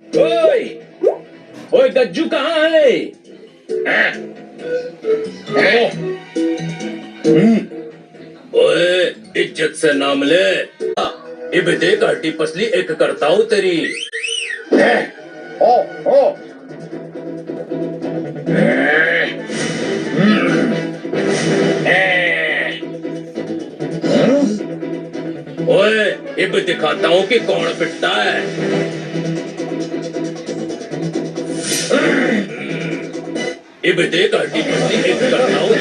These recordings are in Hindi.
ओए ओए गज्जू कहाँ है? ओए इज्जत से नाम ले। इब देख हड्डी पसली एक करता हूँ तेरी। ओ ओए इब दिखाता हूँ कि कौन पिटता है। इब देख हड्डी पसली एक करता हूँ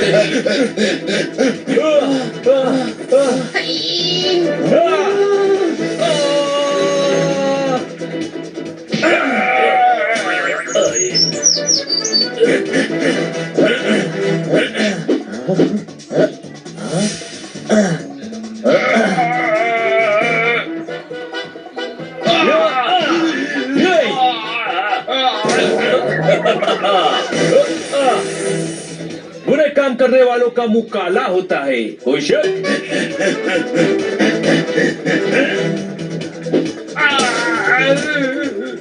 बुरे काम करने वालों का मुंह काला होता है। होशियार।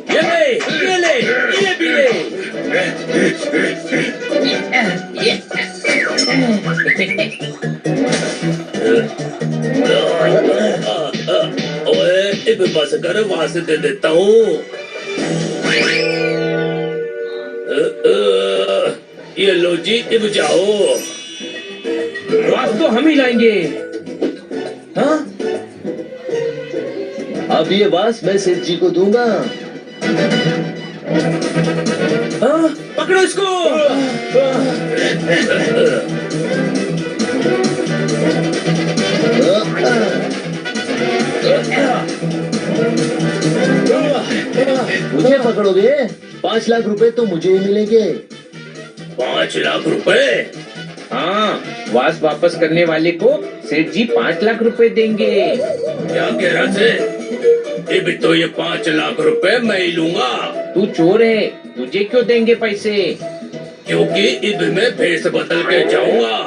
ये भी ले। ओए इब बस कर, वहां से दे देता हूँ। ये लो जी, इब जाओ। वास तो हम ही लाएंगे। हाँ? अब ये वास मैं सेठ जी को दूंगा। हाँ? पकड़ो इसको। मुझे पकड़ोगे? 5 लाख रुपए तो मुझे ही मिलेंगे। 5 लाख रुपए? हाँ, वास वापस करने वाले को सेठ जी 5 लाख रुपए देंगे। क्या कह रहा थे? इब तो ये 5 लाख रुपए मैं ही लूंगा। तू चोर है, तुझे क्यों देंगे पैसे? क्योंकि इब में भेष बदल के जाऊंगा।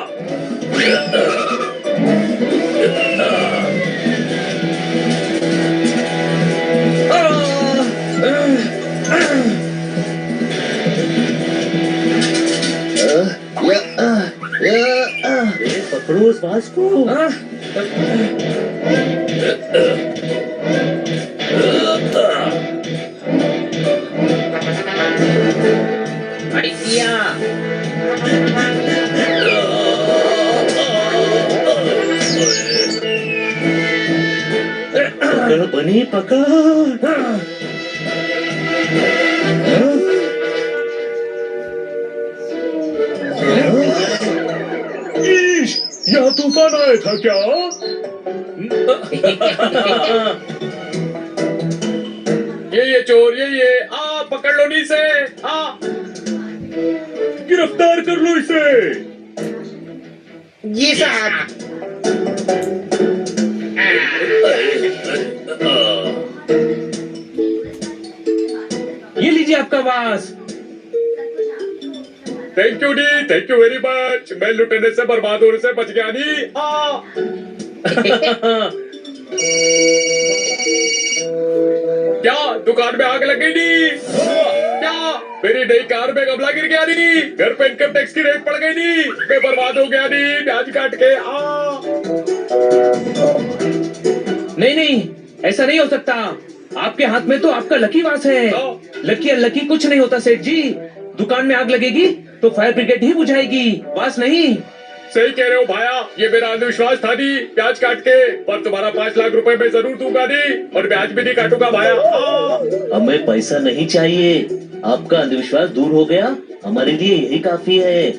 पकड़ो उस बास को। आइडिया। पकड़ बनी, पकड़। यहाँ तूफान आया था क्या? ये चोर, ये पकड़ लो नी से। गिरफ्तार कर लो इसे। जी साहब। ये लीजिए आपका वास। Thank U D, thank you very much. मैं लुटने से बर्बाद होने से बच गया नी। क्या दुकान में आग लग गई नी? क्या मेरी नई कार में गमला गिर गया नी? घर पे इनकम टैक्स की रेट पड़ गई नी? मैं बर्बाद हो गया नी, ब्याज काट के। नहीं नहीं, ऐसा नहीं हो सकता। आपके हाथ में तो आपका लकी वास है। लकी अनलकी कुछ नहीं होता सेठ जी। दुकान में आग लगेगी तो फायर ब्रिगेड ही बुझाएगी, वास नहीं। सही कह रहे हो भाया, ये मेरा अंधविश्वास था नी, ब्याज काट के। पर तुम्हारा 5 लाख रुपए मैं जरूर दूंगा नी, और ब्याज भी नहीं काटूंगा भाया। हमें पैसा नहीं चाहिए। आपका अंधविश्वास दूर हो गया, हमारे लिए यही काफी है।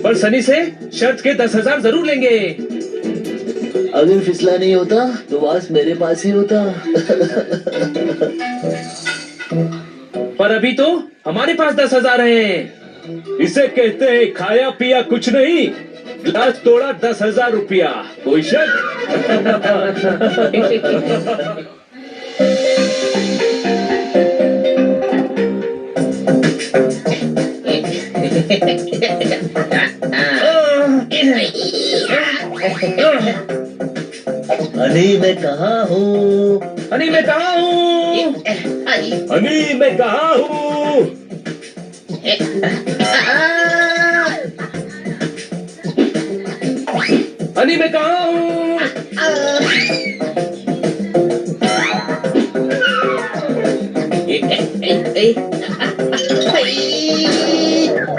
पर सनी से शर्त के 10,000 जरूर लेंगे। अगर फिसला नहीं होता तो वास मेरे पास ही होता। पर अभी तो हमारे पास 10,000 हैं। इसे कहते हैं खाया पिया कुछ नहीं, गिलास तोड़ा 10,000 रुपया। कोई शक? अरे मैं कहाँ हूँ? अरे मैं कहाँ हूँ? हनी मैं कहाँ हूँ? हनी मैं कहाँ हूँ?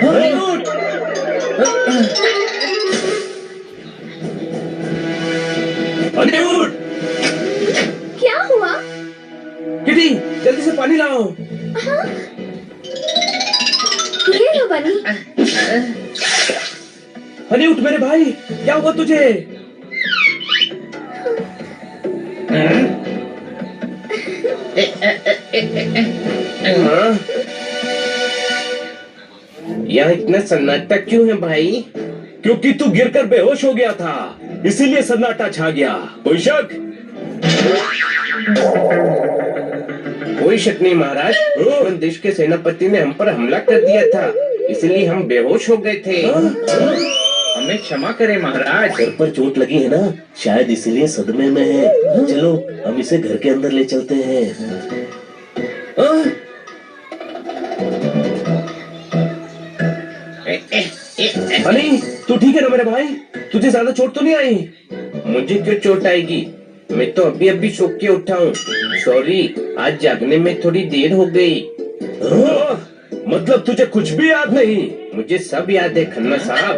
हनी उठ! हनी उठ! क्या हुआ? किटी जल्दी से पानी लाओ। ये लो बनी। हनी उठ मेरे भाई, क्या हुआ तुझे? हाँ? यहाँ इतना सन्नाटा क्यों है भाई? क्योंकि तू गिरकर बेहोश हो गया था, इसीलिए सन्नाटा छा गया। कोई शक? कोई शक नहीं महाराज। तुरंत देश के सेनापति ने हम पर हमला कर दिया था, इसलिए हम बेहोश हो गए थे। हमें क्षमा करें महाराज। सर पर चोट लगी है ना, शायद इसीलिए सदमे में है। चलो हम इसे घर के अंदर ले चलते हैं। हनी तू ठीक है ना मेरे भाई? तुझे ज्यादा चोट तो नहीं आई? मुझे क्यों चोट आएगी? मैं तो अभी अभी सो के उठा हूँ। सॉरी, आज जागने में थोड़ी देर हो गई। मतलब तुझे कुछ भी याद नहीं? मुझे सब याद है खन्ना साहब।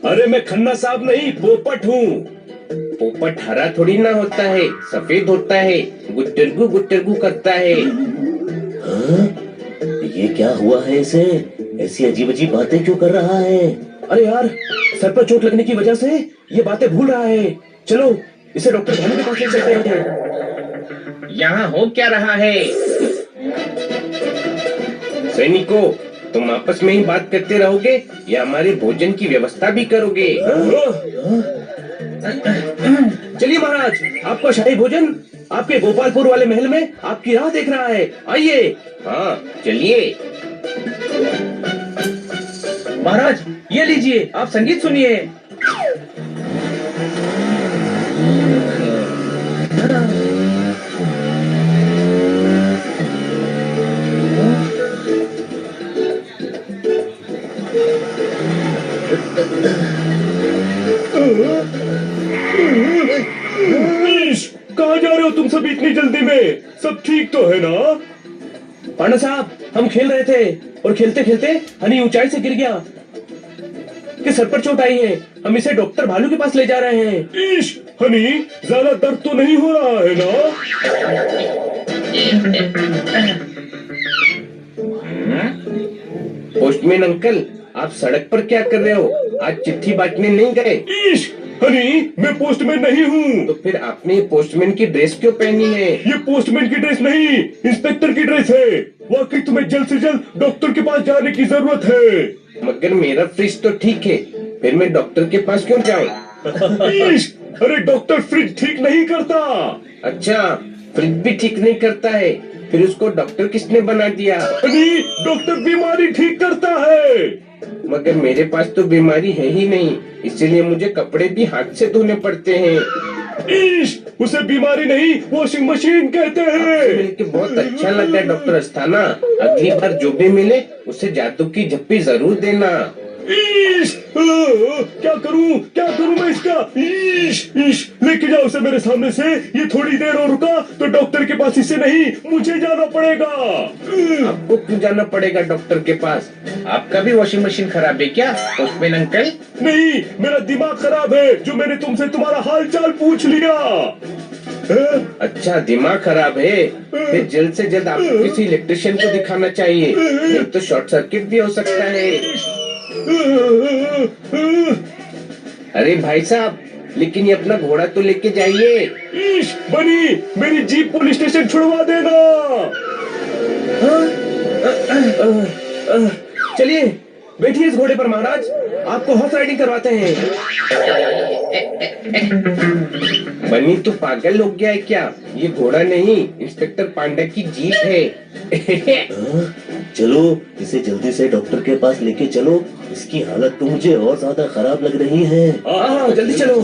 अरे मैं खन्ना साहब नहीं, पोपट हूँ। पोपट हरा थोड़ी ना होता है, सफेद होता है, गुट्टरगू गुट्टरगू करता है। हाँ? ये क्या हुआ है इसे? ऐसी अजीब अजीब बातें क्यों कर रहा है? अरे यार, सर पर चोट लगने की वजह से ये बातें भूल रहा है। चलो इसे डॉक्टर भानु के पास ले चलते हैं। यहाँ हो क्या रहा है? सैनिकों, तुम आपस में ही बात करते रहोगे या हमारे भोजन की व्यवस्था भी करोगे? चलिए महाराज, आपका शाही भोजन आपके गोपालपुर वाले महल में आपकी राह देख रहा है। आइए। हाँ चलिए। महाराज ये लीजिए, आप संगीत सुनिए। कहाँ जा रहे हो तुम सब इतनी जल्दी में? सब ठीक तो है ना? पांडा साहब, हम खेल रहे थे और खेलते खेलते हनी ऊंचाई से गिर गया कि सर पर चोट आई है। हम इसे डॉक्टर भालू के पास ले जा रहे हैं। ईश, हनी ज्यादा दर्द तो नहीं हो रहा है ना? पोस्टमैन अंकल, आप सड़क पर क्या कर रहे हो? आज चिट्ठी बांटने नहीं गए? ईश, हनी मैं पोस्टमैन नहीं हूँ। तो फिर आपने ये पोस्टमैन की ड्रेस क्यों पहनी है? ये पोस्टमैन की ड्रेस नहीं, इंस्पेक्टर की ड्रेस है। वाकई तुम्हें जल्द से जल्द डॉक्टर के पास जाने की जरूरत है। मगर मेरा फ्रिज तो ठीक है, फिर मैं डॉक्टर के पास क्यों जाऊँ? ईश, अरे डॉक्टर फ्रिज ठीक नहीं करता। अच्छा, फ्रिज भी ठीक नहीं करता है, फिर उसको डॉक्टर किसने बना दिया? हनी डॉक्टर बीमारी ठीक करता है। मगर मेरे पास तो बीमारी है ही नहीं, इसीलिए मुझे कपड़े भी हाथ से धोने पड़ते हैं। ईश, उसे बीमारी नहीं वॉशिंग मशीन कहते हैं। मिलके बहुत अच्छा लगा डॉक्टर अस्थाना। अगली बार जो भी मिले उसे जादू की झप्पी जरूर देना। ईश, क्या करूं मैं इसका? ईश, ईश, लेके जाओ उसे मेरे सामने से। ये थोड़ी देर और रुका तो डॉक्टर के पास इसे नहीं, मुझे जाना पड़ेगा। आपको क्यों जाना पड़ेगा डॉक्टर के पास? आपका भी वॉशिंग मशीन खराब है क्या पोस्टमैन अंकल? नहीं, मेरा दिमाग खराब है जो मैंने तुमसे तुम्हारा हाल चाल पूछ लिया। अच्छा, दिमाग खराब है, फिर जल्द से जल्द आपको किसी इलेक्ट्रिशियन को दिखाना चाहिए, नहीं तो शॉर्ट सर्किट भी हो सकता है। अरे भाई साहब, लेकिन ये अपना घोड़ा तो लेके जाइए। ईश, बनी मेरी जीप पुलिस स्टेशन छुड़वा देना। चलिए बैठिए इस घोड़े पर महाराज, आपको हॉर्स राइडिंग करवाते हैं। बनी तू पागल हो गया है क्या? ये घोड़ा नहीं, इंस्पेक्टर पांडा की जीप है। चलो इसे जल्दी से डॉक्टर के पास लेके चलो। इसकी हालत तो मुझे और ज्यादा खराब लग रही है। हाँ जल्दी चलो।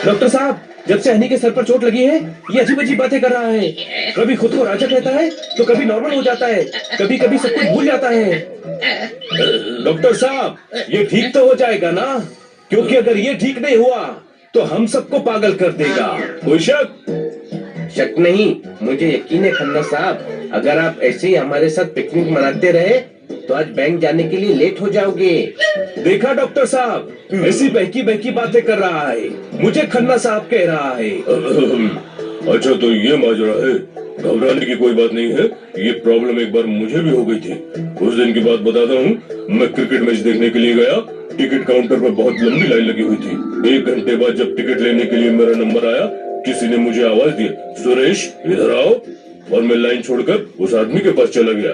डॉक्टर साहब जब से हनी के सर पर चोट लगी है ये अजीब अजीब बातें कर रहा है। कभी खुद को राजा कहता है तो कभी नॉर्मल हो जाता है, कभी कभी सब कुछ भूल जाता है। डॉक्टर साहब ये ठीक तो हो जाएगा ना, क्योंकि अगर ये ठीक नहीं हुआ तो हम सबको पागल कर देगा। कोई शक नहीं, मुझे यकीन है खन्ना साहब, अगर आप ऐसे ही हमारे साथ पिकनिक मनाते रहे तो आज बैंक जाने के लिए लेट हो जाओगे। देखा डॉक्टर साहब ऐसी बहकी बहकी बातें कर रहा है, मुझे खन्ना साहब कह रहा है। अच्छा तो ये माजरा है, घबराने की कोई बात नहीं है। ये प्रॉब्लम एक बार मुझे भी हो गई थी। उस दिन की बात बताता हूँ। मैं क्रिकेट मैच देखने के लिए गया, टिकट काउंटर पर बहुत लंबी लाइन लगी हुई थी। 1 घंटे बाद जब टिकट लेने के लिए मेरा नंबर आया, किसी ने मुझे आवाज दी, सुरेश इधर आओ, और मैं लाइन छोड़कर उस आदमी के पास चला गया।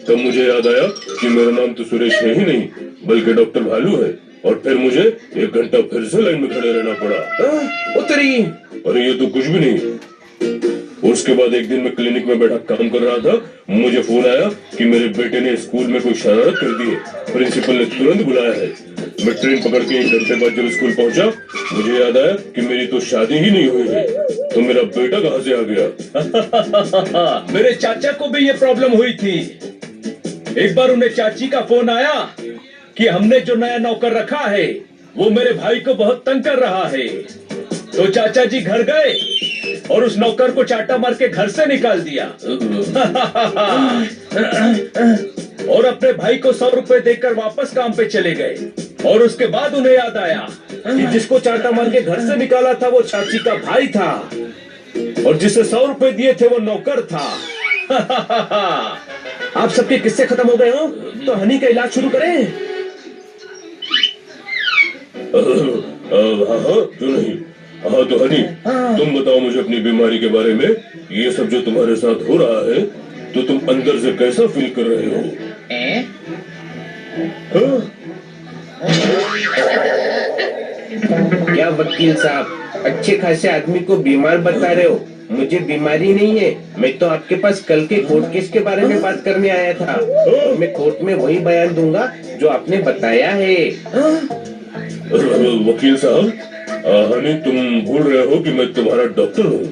तब मुझे याद आया कि मेरा नाम तो सुरेश है ही नहीं बल्कि डॉक्टर भालू है, और फिर मुझे 1 घंटा फिर से लाइन में खड़े रहना पड़ा। उतरी। अरे ये तो कुछ भी नहीं। उसके बाद एक दिन मैं क्लिनिक में बैठा काम कर रहा था, मुझे फोन आया कि मेरे बेटे ने स्कूल में कोई शरारत कर दी है, प्रिंसिपल ने तुरंत बुलाया है। मैं ट्रेन पकड़ के 1 घंटे बाद जब स्कूल पहुंचा, मुझे याद आया कि मेरी तो शादी ही नहीं हुई है, तो मेरा बेटा कहाँ से आ गया। मेरे चाचा को भी ये प्रॉब्लम हुई थी। एक बार उन्हें चाची का फोन आया कि हमने जो नया नौकर रखा है वो मेरे भाई को बहुत तंग कर रहा है। तो चाचा जी घर गए और उस नौकर को चाटा मार के घर से निकाल दिया। और अपने भाई को 100 रुपए देकर वापस काम पे चले गए। और उसके बाद उन्हें याद आया कि जिसको चाटा मार के घर से निकाला था वो चाची का भाई था, और जिसे 100 रुपए दिए थे वो नौकर था। आप सबके किस्से खत्म हो गए हो तो हनी का इलाज शुरू करें। हाँ क्यों नहीं। हाँ तो हनी, तुम बताओ मुझे अपनी बीमारी के बारे में। ये सब जो तुम्हारे साथ हो रहा है तो तुम अंदर से कैसा फील कर रहे हो। क्या वकील साहब, अच्छे खासे आदमी को बीमार बता रहे हो। मुझे बीमारी नहीं है, मैं तो आपके पास कल के कोर्ट केस के बारे में बात करने आया था। मैं कोर्ट में वही बयान दूंगा जो आपने बताया है। वकील साहब, हनी तुम भूल रहे हो कि मैं तुम्हारा डॉक्टर हूँ।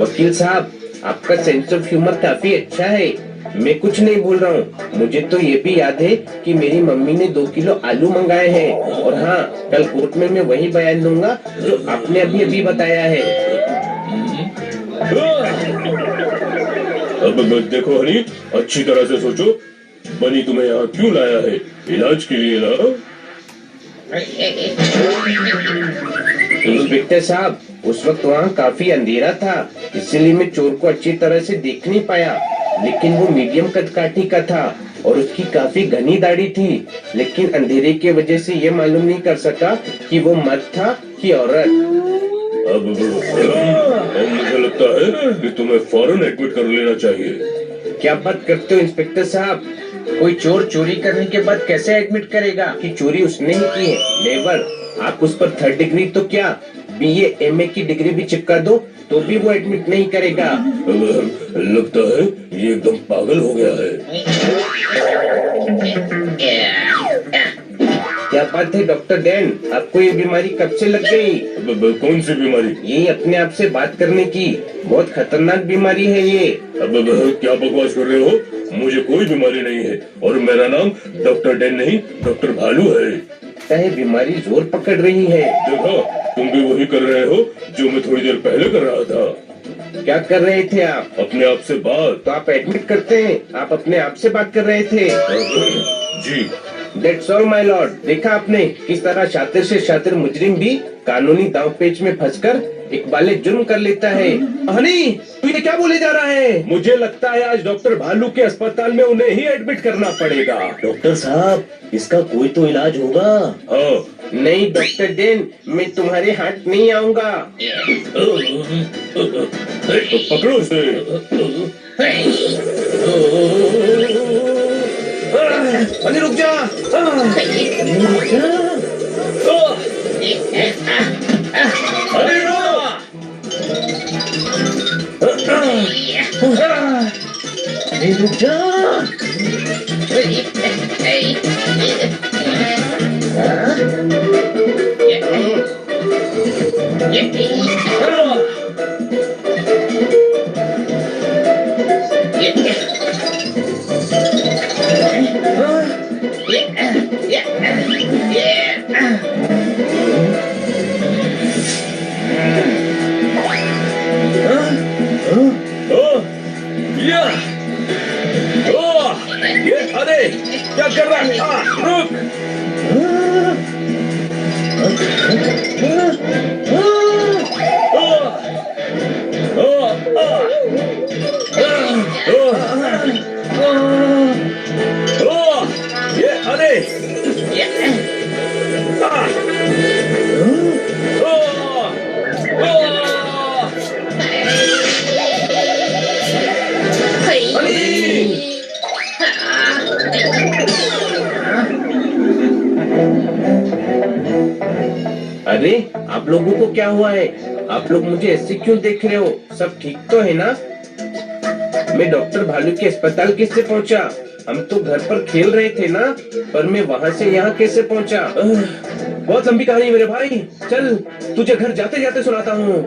वकील साहब, आपका सेंस ऑफ ह्यूमर काफी अच्छा है। मैं कुछ नहीं बोल रहा हूँ। मुझे तो ये भी याद है कि मेरी मम्मी ने 2 किलो आलू मंगाए हैं। और हाँ, कल कोर्ट में मैं वही बयान दूंगा जो आपने अभी अभी बताया है। अब देखो हनी, अच्छी तरह से सोचो, बनी तुम्हें यहाँ क्यों लाया है? इलाज के लिए ना। इंस्पेक्टर साहब, उस वक्त वहाँ काफी अंधेरा था, इसलिए मैं चोर को अच्छी तरह से देख नहीं पाया। लेकिन वो मीडियम कदकाठी का था और उसकी काफी घनी दाढ़ी थी। लेकिन अंधेरे की वजह से ये मालूम नहीं कर सका कि वो मर्द था कि औरत। अब मुझे लगता है कि तुम्हें फौरन एडमिट कर लेना चाहिए। क्या बात करते हो इंस्पेक्टर साहब? कोई चोर चोरी करने के बाद कैसे एडमिट करेगा कि चोरी उसने ही की है? नेवर। आप उस पर 3rd डिग्री तो क्या, BA MA की डिग्री भी चिपका दो तो भी वो एडमिट नहीं करेगा। लगता है ये एकदम पागल हो गया है। क्या बात है डॉक्टर डैन, आपको ये बीमारी कब से लग गई? कौन सी बीमारी? यही अपने आप से बात करने की। बहुत खतरनाक बीमारी है ये। क्या बकवास कर रहे हो? मुझे कोई बीमारी नहीं है और मेरा नाम डॉक्टर डैन नहीं डॉक्टर भालू है। है बीमारी जोर पकड़ रही है। देखो, तुम भी वही कर रहे हो जो मैं थोड़ी देर पहले कर रहा था। क्या कर रहे थे आप? अपने आप से बात। तो आप एडमिट करते हैं, आप अपने आप से बात कर रहे थे। जी। That's all my lord। देखा आपने किस तरह शातिर से शातिर मुजरिम भी कानूनी दांवपेच में फंसकर इकबाले जुर्म कर लेता है। हनी, तू ये क्या बोले जा रहा है? मुझे लगता है आज डॉक्टर भालू के अस्पताल में उन्हें ही एडमिट करना पड़ेगा। डॉक्टर साहब, इसका कोई तो इलाज होगा। हाँ। नहीं डॉक्टर डैन, मैं तुम्हारे हाथ नहीं आऊंगा। तो पकड़ो उसे। हनी रुक जा। अरे रो! रुक जा। अरे आप लोगों को क्या हुआ है? आप लोग मुझे ऐसे क्यों देख रहे हो? सब ठीक तो है ना? मैं डॉक्टर भालू के अस्पताल कैसे पहुंचा? हम तो घर पर खेल रहे थे ना, पर मैं वहां से यहाँ कैसे पहुंचा? बहुत लंबी कहानी है मेरे भाई, चल तुझे घर जाते जाते सुनाता हूँ।